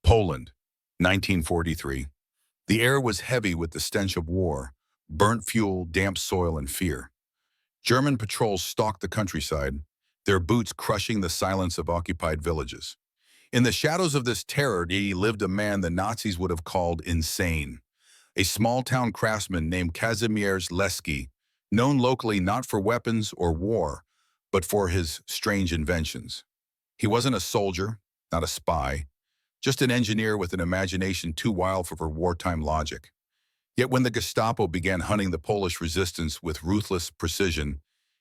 Poland, 1943. The air was heavy with the stench of war, burnt fuel, damp soil, and fear. German patrols stalked the countryside, their boots crushing the silence of occupied villages. In the shadows of this terror lived a man the Nazis would have called insane, a small-town craftsman named Kazimierz Leski, known locally not for weapons or war, but for his strange inventions. He wasn't a soldier, not a spy, just an engineer with an imagination too wild for wartime logic. Yet when the Gestapo began hunting the Polish resistance with ruthless precision,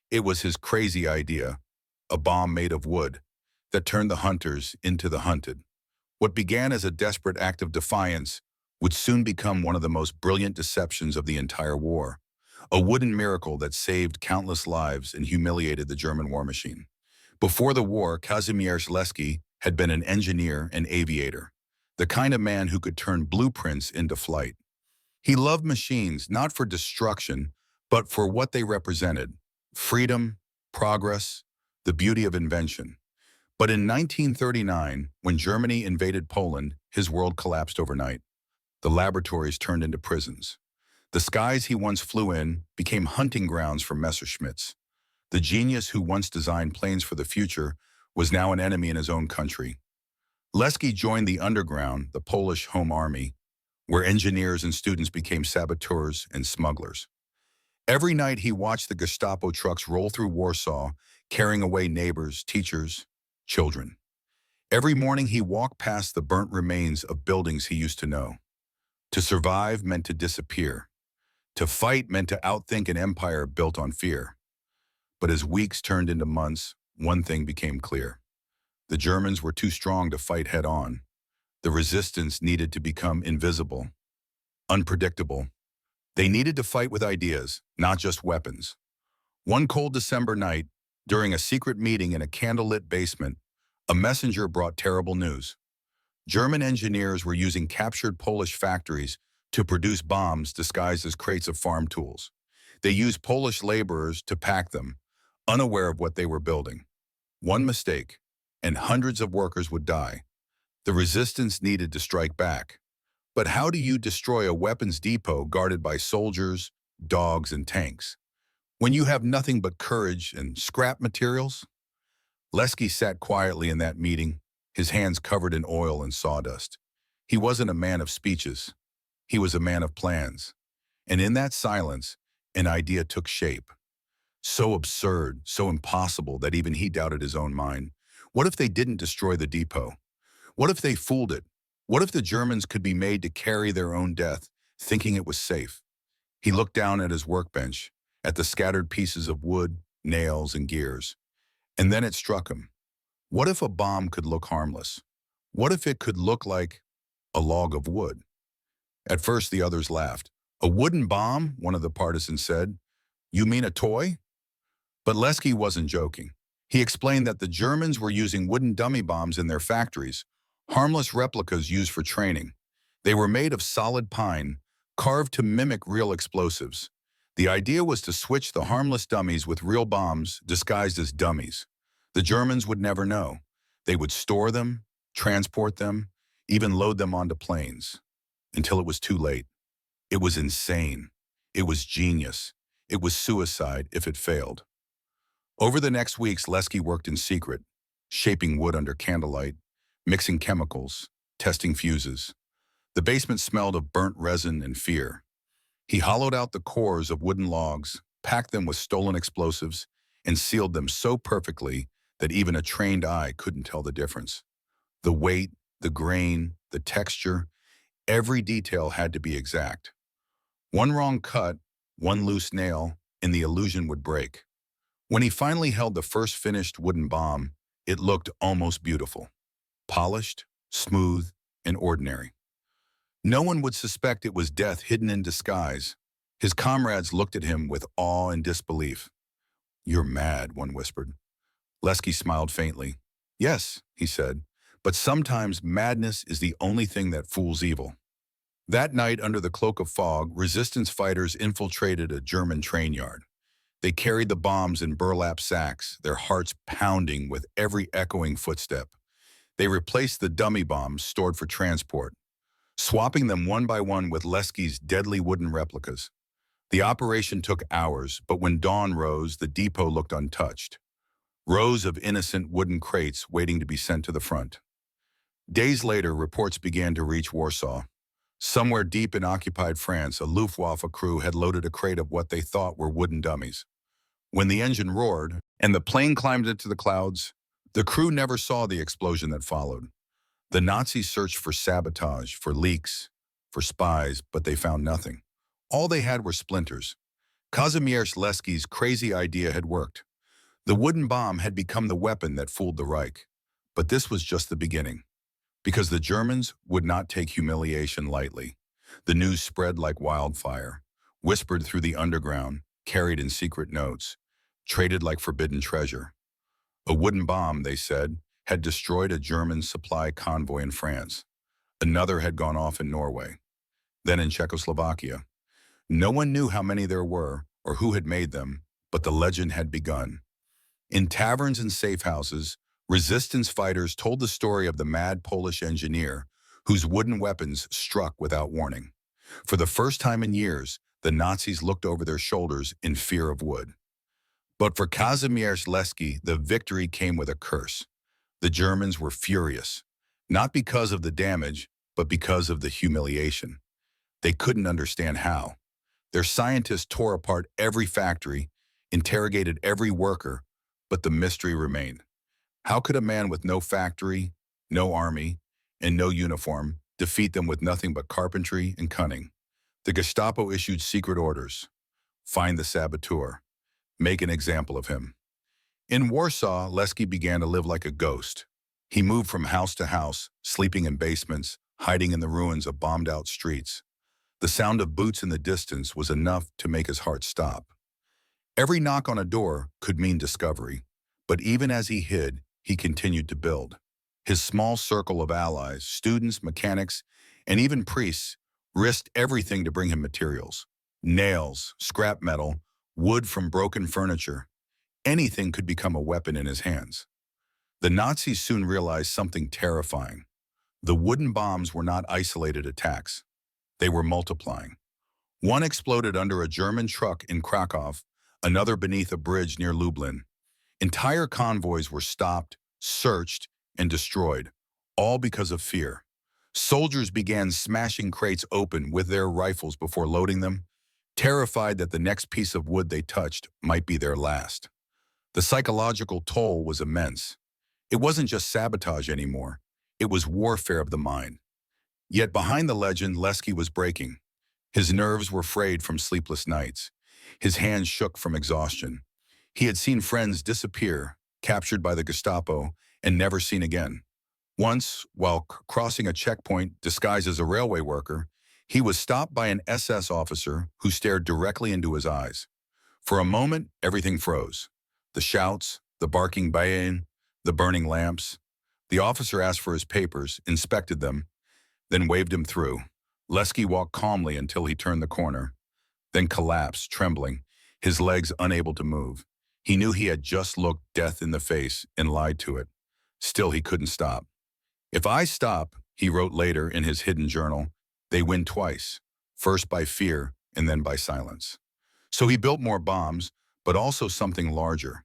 it was his crazy idea, a bomb made of wood, that turned the hunters into the hunted. What began as a desperate act of defiance would soon become one of the most brilliant deceptions of the entire war, a wooden miracle that saved countless lives and humiliated the German war machine. Before the war, Kazimierz Leski had been an engineer and aviator, the kind of man who could turn blueprints into flight. He loved machines not for destruction, but for what they represented: freedom, progress, the beauty of invention. But in 1939, when Germany invaded Poland, his world collapsed overnight. The laboratories turned into prisons. The skies he once flew in became hunting grounds for Messerschmitts. The genius who once designed planes for the future was now an enemy in his own country. Leski joined the underground, the Polish Home Army, where engineers and students became saboteurs and smugglers. Every night he watched the Gestapo trucks roll through Warsaw, carrying away neighbors, teachers, children. Every morning he walked past the burnt remains of buildings he used to know. To survive meant to disappear. To fight meant to outthink an empire built on fear. But as weeks turned into months, one thing became clear. The Germans were too strong to fight head-on. The resistance needed to become invisible, unpredictable. They needed to fight with ideas, not just weapons. One cold December night, during a secret meeting in a candlelit basement, a messenger brought terrible news. German engineers were using captured Polish factories to produce bombs disguised as crates of farm tools. They used Polish laborers to pack them, unaware of what they were building. One mistake, and hundreds of workers would die. The resistance needed to strike back. But how do you destroy a weapons depot guarded by soldiers, dogs, and tanks, when you have nothing but courage and scrap materials? Leski sat quietly in that meeting, his hands covered in oil and sawdust. He wasn't a man of speeches. He was a man of plans. And in that silence, an idea took shape. So absurd, so impossible that even he doubted his own mind. What if they didn't destroy the depot? What if they fooled it? What if the Germans could be made to carry their own death, thinking it was safe? He looked down at his workbench, at the scattered pieces of wood, nails, and gears. And then it struck him. What if a bomb could look harmless? What if it could look like a log of wood? At first, the others laughed. "A wooden bomb?" one of the partisans said. "You mean a toy?" But Leski wasn't joking. He explained that the Germans were using wooden dummy bombs in their factories, harmless replicas used for training. They were made of solid pine, carved to mimic real explosives. The idea was to switch the harmless dummies with real bombs disguised as dummies. The Germans would never know. They would store them, transport them, even load them onto planes. Until it was too late. It was insane. It was genius. It was suicide if it failed. Over the next weeks, Leski worked in secret, shaping wood under candlelight, mixing chemicals, testing fuses. The basement smelled of burnt resin and fear. He hollowed out the cores of wooden logs, packed them with stolen explosives, and sealed them so perfectly that even a trained eye couldn't tell the difference. The weight, the grain, the texture, every detail had to be exact. One wrong cut, one loose nail, and the illusion would break. When he finally held the first finished wooden bomb, it looked almost beautiful. Polished, smooth, and ordinary. No one would suspect it was death hidden in disguise. His comrades looked at him with awe and disbelief. "You're mad," one whispered. Leski smiled faintly. "Yes," he said, "but sometimes madness is the only thing that fools evil." That night, under the cloak of fog, resistance fighters infiltrated a German train yard. They carried the bombs in burlap sacks, their hearts pounding with every echoing footstep. They replaced the dummy bombs stored for transport, swapping them one by one with Leski's deadly wooden replicas. The operation took hours, but when dawn rose, the depot looked untouched. Rows of innocent wooden crates waiting to be sent to the front. Days later, reports began to reach Warsaw. Somewhere deep in occupied France, a Luftwaffe crew had loaded a crate of what they thought were wooden dummies. When the engine roared and the plane climbed into the clouds, the crew never saw the explosion that followed. The Nazis searched for sabotage, for leaks, for spies, but they found nothing. All they had were splinters. Kazimierz Leski's crazy idea had worked. The wooden bomb had become the weapon that fooled the Reich. But this was just the beginning. Because the Germans would not take humiliation lightly. The news spread like wildfire, whispered through the underground, carried in secret notes, traded like forbidden treasure. A wooden bomb, they said, had destroyed a German supply convoy in France. Another had gone off in Norway, then in Czechoslovakia. No one knew how many there were or who had made them, but the legend had begun. In taverns and safe houses, resistance fighters told the story of the mad Polish engineer whose wooden weapons struck without warning. For the first time in years, the Nazis looked over their shoulders in fear of wood. But for Kazimierz Leski, the victory came with a curse. The Germans were furious, not because of the damage, but because of the humiliation. They couldn't understand how. Their scientists tore apart every factory, interrogated every worker, but the mystery remained. How could a man with no factory, no army, and no uniform defeat them with nothing but carpentry and cunning? The Gestapo issued secret orders. Find the saboteur. Make an example of him. In Warsaw, Leski began to live like a ghost. He moved from house to house, sleeping in basements, hiding in the ruins of bombed-out streets. The sound of boots in the distance was enough to make his heart stop. Every knock on a door could mean discovery, but even as he hid, he continued to build. His small circle of allies, students, mechanics, and even priests, risked everything to bring him materials. Nails, scrap metal, wood from broken furniture. Anything could become a weapon in his hands. The Nazis soon realized something terrifying. The wooden bombs were not isolated attacks. They were multiplying. One exploded under a German truck in Krakow, another beneath a bridge near Lublin. Entire convoys were stopped, searched, and destroyed, all because of fear. Soldiers began smashing crates open with their rifles before loading them, terrified that the next piece of wood they touched might be their last. The psychological toll was immense. It wasn't just sabotage anymore. It was warfare of the mind. Yet behind the legend, Leski was breaking. His nerves were frayed from sleepless nights. His hands shook from exhaustion. He had seen friends disappear, captured by the Gestapo, and never seen again. Once, while crossing a checkpoint disguised as a railway worker, he was stopped by an SS officer who stared directly into his eyes. For a moment, everything froze. The shouts, the barking baying, the burning lamps. The officer asked for his papers, inspected them, then waved him through. Leski walked calmly until he turned the corner, then collapsed, trembling, his legs unable to move. He knew he had just looked death in the face and lied to it. Still, he couldn't stop. "If I stop," he wrote later in his hidden journal, "they win twice, first by fear and then by silence." So he built more bombs, but also something larger,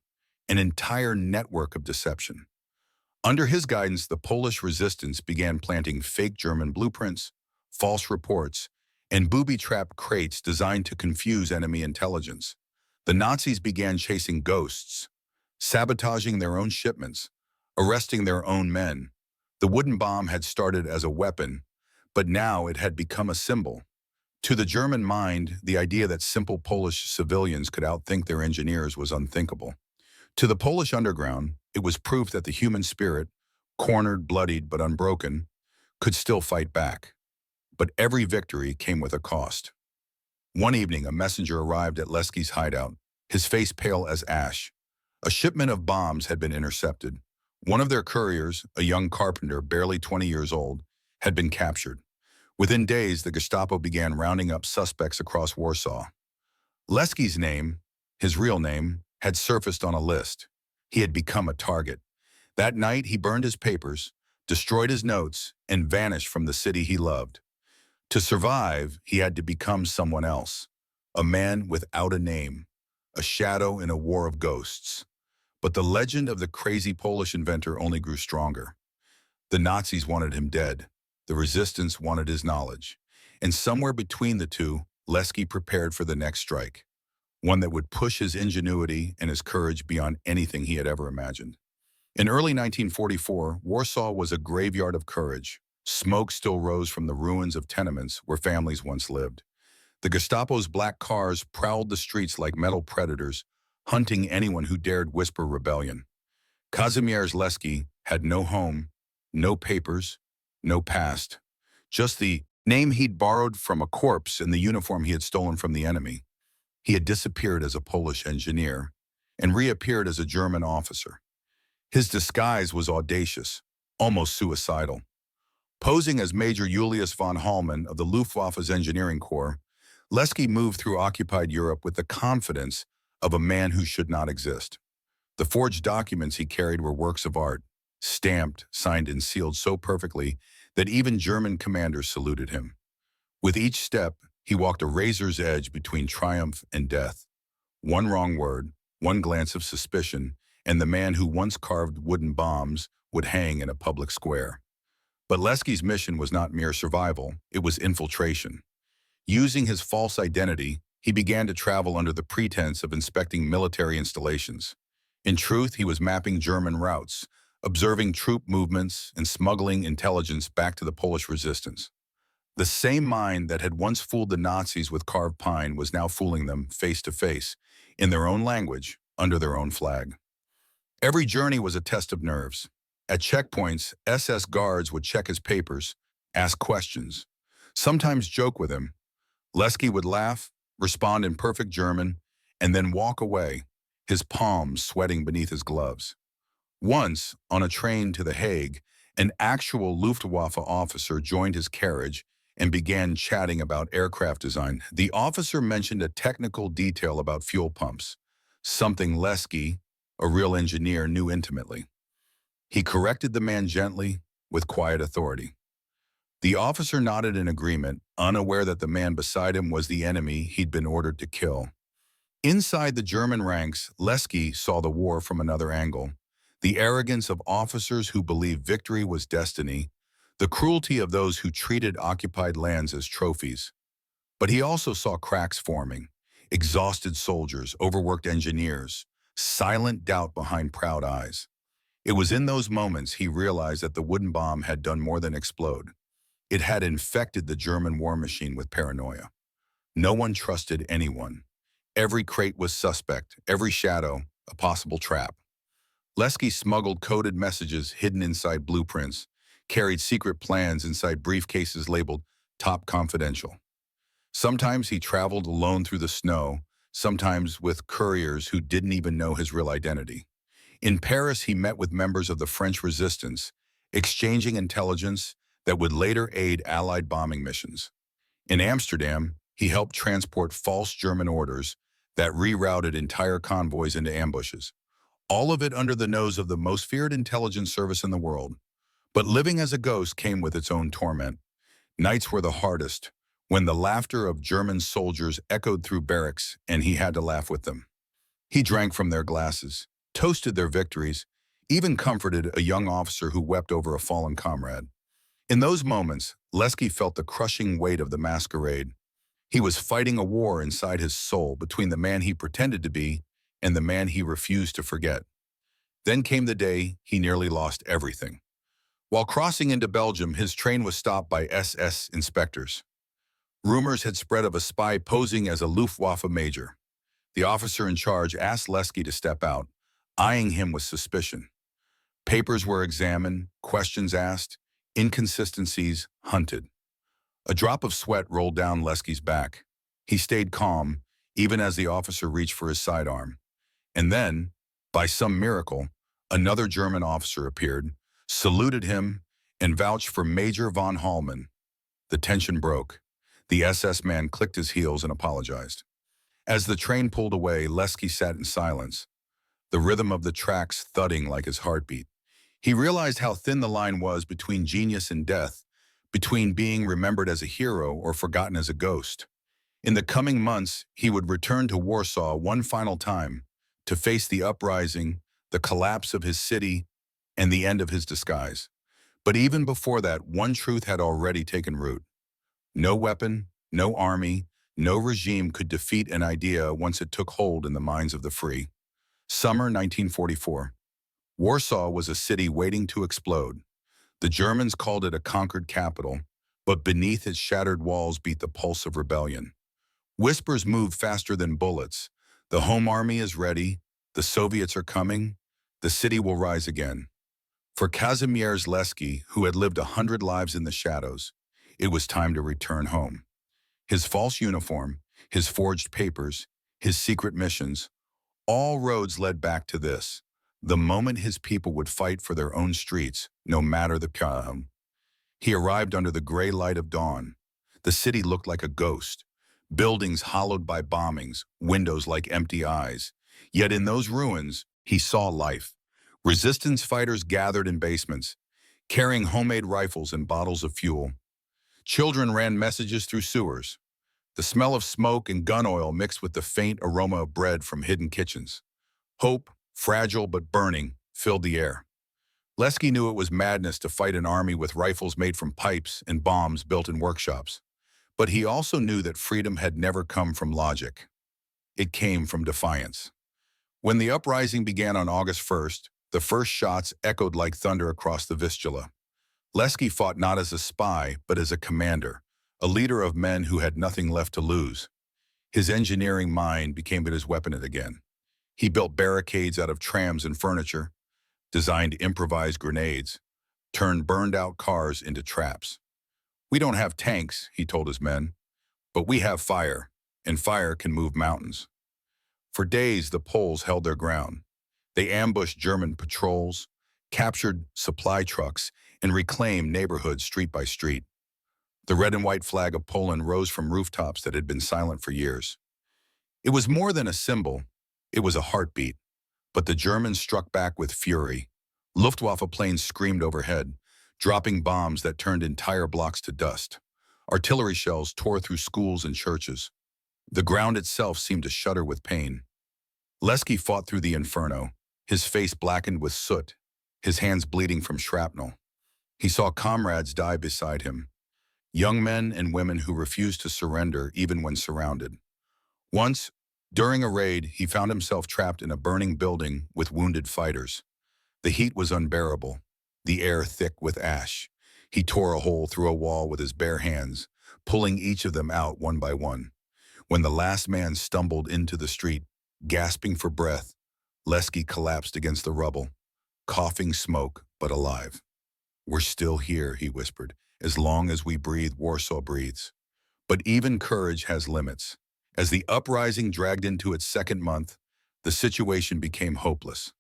an entire network of deception. Under his guidance, the Polish resistance began planting fake German blueprints, false reports, and booby-trapped crates designed to confuse enemy intelligence. The Nazis began chasing ghosts, sabotaging their own shipments, arresting their own men. The wooden bomb had started as a weapon, but now it had become a symbol. To the German mind, the idea that simple Polish civilians could outthink their engineers was unthinkable. To the Polish underground, it was proof that the human spirit, cornered, bloodied, but unbroken, could still fight back. But every victory came with a cost. One evening, a messenger arrived at Leski's hideout, his face pale as ash. A shipment of bombs had been intercepted. One of their couriers, a young carpenter barely 20 years old, had been captured. Within days, the Gestapo began rounding up suspects across Warsaw. Leski's name, his real name, had surfaced on a list. He had become a target. That night, he burned his papers, destroyed his notes, and vanished from the city he loved. To survive, he had to become someone else, a man without a name, a shadow in a war of ghosts. But the legend of the crazy Polish inventor only grew stronger. The Nazis wanted him dead. The resistance wanted his knowledge. And somewhere between the two, Leski prepared for the next strike, one that would push his ingenuity and his courage beyond anything he had ever imagined. In early 1944, Warsaw was a graveyard of courage. Smoke still rose from the ruins of tenements where families once lived. The Gestapo's black cars prowled the streets like metal predators, hunting anyone who dared whisper rebellion. Kazimierz Leski had no home, no papers, no past, just the name he'd borrowed from a corpse and the uniform he had stolen from the enemy. He had disappeared as a Polish engineer and reappeared as a German officer. His disguise was audacious, almost suicidal. Posing as Major Julius von Hallmann of the Luftwaffe's Engineering Corps, Leski moved through occupied Europe with the confidence of a man who should not exist. The forged documents he carried were works of art, stamped, signed, and sealed so perfectly that even German commanders saluted him. With each step, he walked a razor's edge between triumph and death. One wrong word, one glance of suspicion, and the man who once carved wooden bombs would hang in a public square. But Leski's mission was not mere survival, it was infiltration. Using his false identity, he began to travel under the pretense of inspecting military installations. In truth, he was mapping German routes, observing troop movements, and smuggling intelligence back to the Polish resistance. The same mind that had once fooled the Nazis with carved pine was now fooling them face to face, in their own language, under their own flag. Every journey was a test of nerves. At checkpoints, SS guards would check his papers, ask questions, sometimes joke with him. Leski would laugh, respond in perfect German, and then walk away, his palms sweating beneath his gloves. Once, on a train to The Hague, an actual Luftwaffe officer joined his carriage and began chatting about aircraft design. The officer mentioned a technical detail about fuel pumps, something Leski, a real engineer, knew intimately. He corrected the man gently, with quiet authority. The officer nodded in agreement, unaware that the man beside him was the enemy he'd been ordered to kill. Inside the German ranks, Leski saw the war from another angle. The arrogance of officers who believed victory was destiny, the cruelty of those who treated occupied lands as trophies. But he also saw cracks forming, exhausted soldiers, overworked engineers, silent doubt behind proud eyes. It was in those moments he realized that the wooden bomb had done more than explode. It had infected the German war machine with paranoia. No one trusted anyone. Every crate was suspect, every shadow a possible trap. Leski smuggled coded messages hidden inside blueprints, carried secret plans inside briefcases labeled Top Confidential. Sometimes he traveled alone through the snow, sometimes with couriers who didn't even know his real identity. In Paris, he met with members of the French resistance, exchanging intelligence that would later aid Allied bombing missions. In Amsterdam, he helped transport false German orders that rerouted entire convoys into ambushes. All of it under the nose of the most feared intelligence service in the world. But living as a ghost came with its own torment. Nights were the hardest, when the laughter of German soldiers echoed through barracks and he had to laugh with them. He drank from their glasses, toasted their victories, even comforted a young officer who wept over a fallen comrade. In those moments, Leski felt the crushing weight of the masquerade. He was fighting a war inside his soul between the man he pretended to be and the man he refused to forget. Then came the day he nearly lost everything. While crossing into Belgium, his train was stopped by SS inspectors. Rumors had spread of a spy posing as a Luftwaffe major. The officer in charge asked Leski to step out, eyeing him with suspicion. Papers were examined, questions asked, inconsistencies hunted. A drop of sweat rolled down Leski's back. He stayed calm, even as the officer reached for his sidearm. And then, by some miracle, another German officer appeared, saluted him, and vouched for Major von Hallmann. The tension broke. The SS man clicked his heels and apologized. As the train pulled away, Leski sat in silence, the rhythm of the tracks thudding like his heartbeat. He realized how thin the line was between genius and death, between being remembered as a hero or forgotten as a ghost. In the coming months, he would return to Warsaw one final time to face the uprising, the collapse of his city, and the end of his disguise. But even before that, one truth had already taken root. No weapon, no army, no regime could defeat an idea once it took hold in the minds of the free. Summer 1944. Warsaw was a city waiting to explode. The Germans called it a conquered capital, but beneath its shattered walls beat the pulse of rebellion. Whispers moved faster than bullets. The home army is ready. The Soviets are coming. The city will rise again. For Kazimierz Leski, who had lived 100 lives in the shadows, it was time to return home. His false uniform, his forged papers, his secret missions, all roads led back to this. The moment his people would fight for their own streets, no matter the time. He arrived under the gray light of dawn. The city looked like a ghost. Buildings hollowed by bombings, windows like empty eyes. Yet in those ruins, he saw life. Resistance fighters gathered in basements, carrying homemade rifles and bottles of fuel. Children ran messages through sewers. The smell of smoke and gun oil mixed with the faint aroma of bread from hidden kitchens. Hope, fragile but burning, filled the air. Leski knew it was madness to fight an army with rifles made from pipes and bombs built in workshops. But he also knew that freedom had never come from logic. It came from defiance. When the uprising began on August 1st, the first shots echoed like thunder across the Vistula. Leski fought not as a spy, but as a commander, a leader of men who had nothing left to lose. His engineering mind became his weapon again. He built barricades out of trams and furniture, designed improvised grenades, turned burned-out cars into traps. "We don't have tanks," he told his men, "but we have fire, and fire can move mountains." For days, the Poles held their ground. They ambushed German patrols, captured supply trucks, and reclaimed neighborhoods street by street. The red and white flag of Poland rose from rooftops that had been silent for years. It was more than a symbol, it was a heartbeat. But the Germans struck back with fury. Luftwaffe planes screamed overhead, dropping bombs that turned entire blocks to dust. Artillery shells tore through schools and churches. The ground itself seemed to shudder with pain. Leski fought through the inferno, his face blackened with soot, his hands bleeding from shrapnel. He saw comrades die beside him, young men and women who refused to surrender even when surrounded. Once, during a raid, he found himself trapped in a burning building with wounded fighters. The heat was unbearable, the air thick with ash. He tore a hole through a wall with his bare hands, pulling each of them out one by one. When the last man stumbled into the street, gasping for breath, Leski collapsed against the rubble, coughing smoke but alive. "We're still here," he whispered. "As long as we breathe, Warsaw breathes." But even courage has limits. As the uprising dragged into its second month, the situation became hopeless.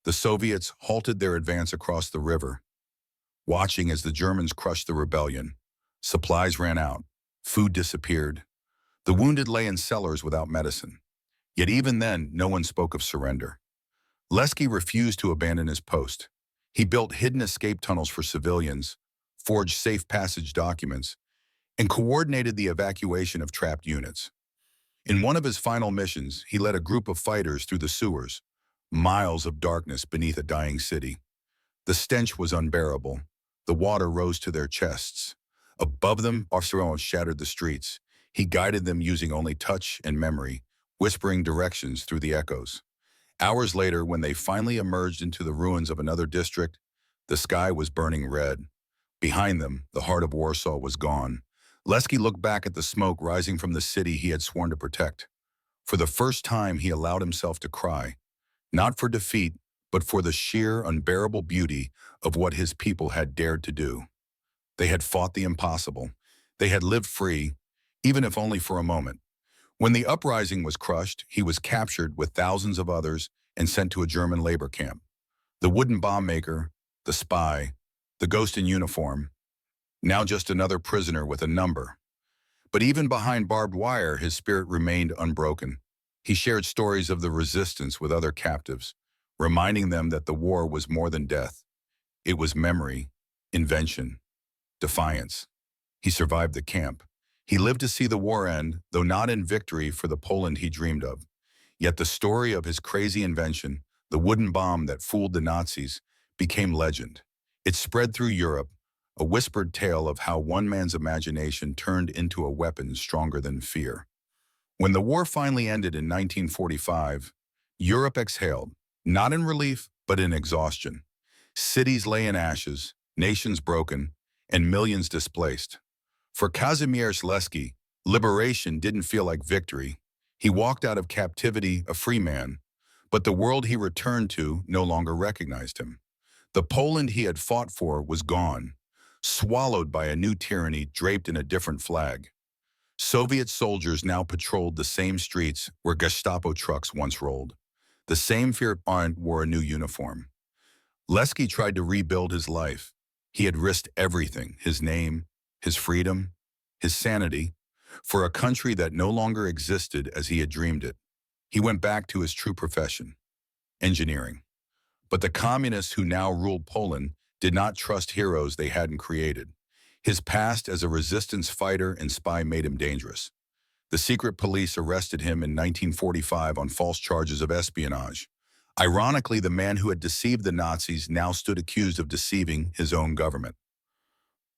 The Soviets halted their advance across the river, watching as the Germans crushed the rebellion. Supplies ran out, food disappeared. The wounded lay in cellars without medicine. Yet even then, no one spoke of surrender. Leski refused to abandon his post. He built hidden escape tunnels for civilians, forged safe passage documents, and coordinated the evacuation of trapped units. In one of his final missions, he led a group of fighters through the sewers, miles of darkness beneath a dying city. The stench was unbearable. The water rose to their chests. Above them, Officer shattered the streets. He guided them using only touch and memory, whispering directions through the echoes. Hours later, when they finally emerged into the ruins of another district, the sky was burning red. Behind them, the heart of Warsaw was gone. Leski looked back at the smoke rising from the city he had sworn to protect. For the first time, he allowed himself to cry, not for defeat, but for the sheer, unbearable beauty of what his people had dared to do. They had fought the impossible. They had lived free, even if only for a moment. When the uprising was crushed, he was captured with thousands of others and sent to a German labor camp. The wooden bomb maker, the spy, the ghost in uniform, now just another prisoner with a number. But even behind barbed wire, his spirit remained unbroken. He shared stories of the resistance with other captives, reminding them that the war was more than death. It was memory, invention, defiance. He survived the camp. He lived to see the war end, though not in victory for the Poland he dreamed of. Yet the story of his crazy invention, the wooden bomb that fooled the Nazis, became legend. It spread through Europe, a whispered tale of how one man's imagination turned into a weapon stronger than fear. When the war finally ended in 1945, Europe exhaled, not in relief, but in exhaustion. Cities lay in ashes, nations broken, and millions displaced. For Kazimierz Leski, liberation didn't feel like victory. He walked out of captivity a free man, but the world he returned to no longer recognized him. The Poland he had fought for was gone, swallowed by a new tyranny draped in a different flag. Soviet soldiers now patrolled the same streets where Gestapo trucks once rolled. The same feared armed wore a new uniform. Leski tried to rebuild his life. He had risked everything, his name, his freedom, his sanity, for a country that no longer existed as he had dreamed it. He went back to his true profession, engineering. But the communists who now ruled Poland did not trust heroes they hadn't created. His past as a resistance fighter and spy made him dangerous. The secret police arrested him in 1945 on false charges of espionage. Ironically, the man who had deceived the Nazis now stood accused of deceiving his own government.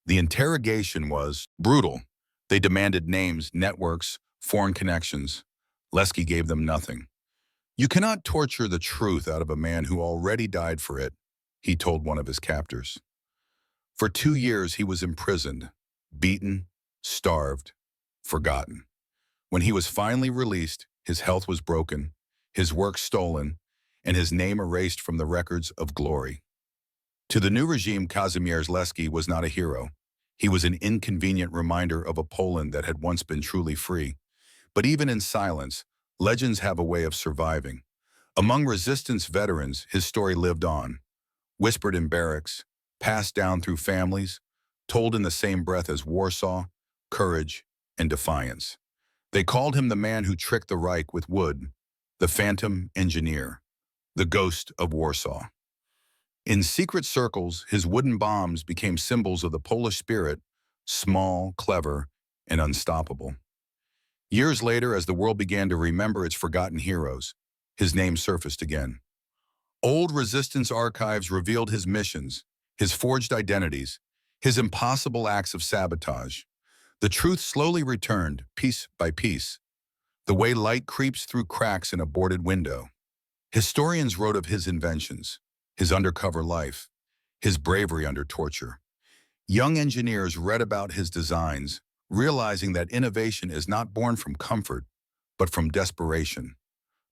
The interrogation was brutal. They demanded names, networks, foreign connections. Leski gave them nothing. "You cannot torture the truth out of a man who already died for it," he told one of his captors. For 2 years he was imprisoned, beaten, starved, forgotten. When he was finally released, his health was broken, his work stolen, and his name erased from the records of glory. To the new regime, Kazimierz Leski was not a hero. He was an inconvenient reminder of a Poland that had once been truly free. But even in silence, legends have a way of surviving. Among resistance veterans, his story lived on, whispered in barracks, passed down through families, told in the same breath as Warsaw, courage, and defiance. They called him the man who tricked the Reich with wood, the phantom engineer, the ghost of Warsaw. In secret circles, his wooden bombs became symbols of the Polish spirit, small, clever, and unstoppable. Years later, as the world began to remember its forgotten heroes, his name surfaced again. Old resistance archives revealed his missions, his forged identities, his impossible acts of sabotage. The truth slowly returned, piece by piece, the way light creeps through cracks in a boarded window. Historians wrote of his inventions, his undercover life, his bravery under torture. Young engineers read about his designs, realizing that innovation is not born from comfort, but from desperation,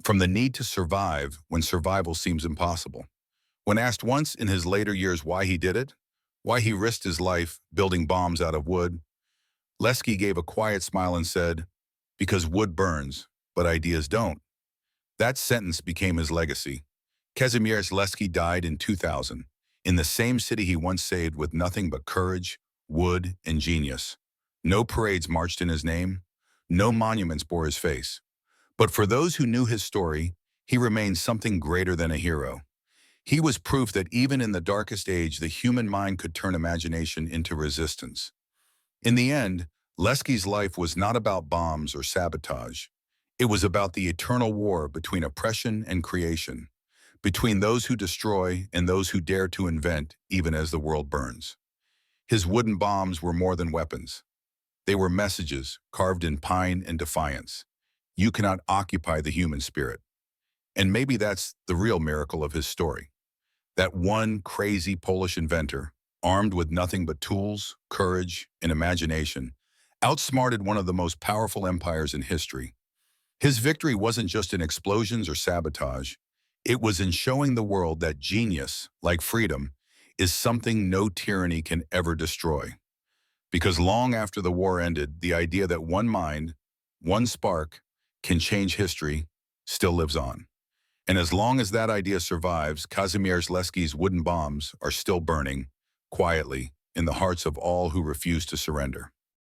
from the need to survive when survival seems impossible. When asked once in his later years why he did it, why he risked his life building bombs out of wood, Leski gave a quiet smile and said, "Because wood burns, but ideas don't." That sentence became his legacy. Kazimierz Leski died in 2000, in the same city he once saved with nothing but courage, wood, and genius. No parades marched in his name, no monuments bore his face. But for those who knew his story, he remained something greater than a hero. He was proof that even in the darkest age, the human mind could turn imagination into resistance. In the end, Leski's life was not about bombs or sabotage. It was about the eternal war between oppression and creation, between those who destroy and those who dare to invent even as the world burns. His wooden bombs were more than weapons. They were messages carved in pine and defiance. You cannot occupy the human spirit. And maybe that's the real miracle of his story. That one crazy Polish inventor, armed with nothing but tools, courage, and imagination, outsmarted one of the most powerful empires in history. His victory wasn't just in explosions or sabotage. It was in showing the world that genius, like freedom, is something no tyranny can ever destroy. Because long after the war ended, the idea that one mind, one spark, can change history still lives on. And as long as that idea survives, Kazimierz Leski's wooden bombs are still burning, quietly, in the hearts of all who refuse to surrender.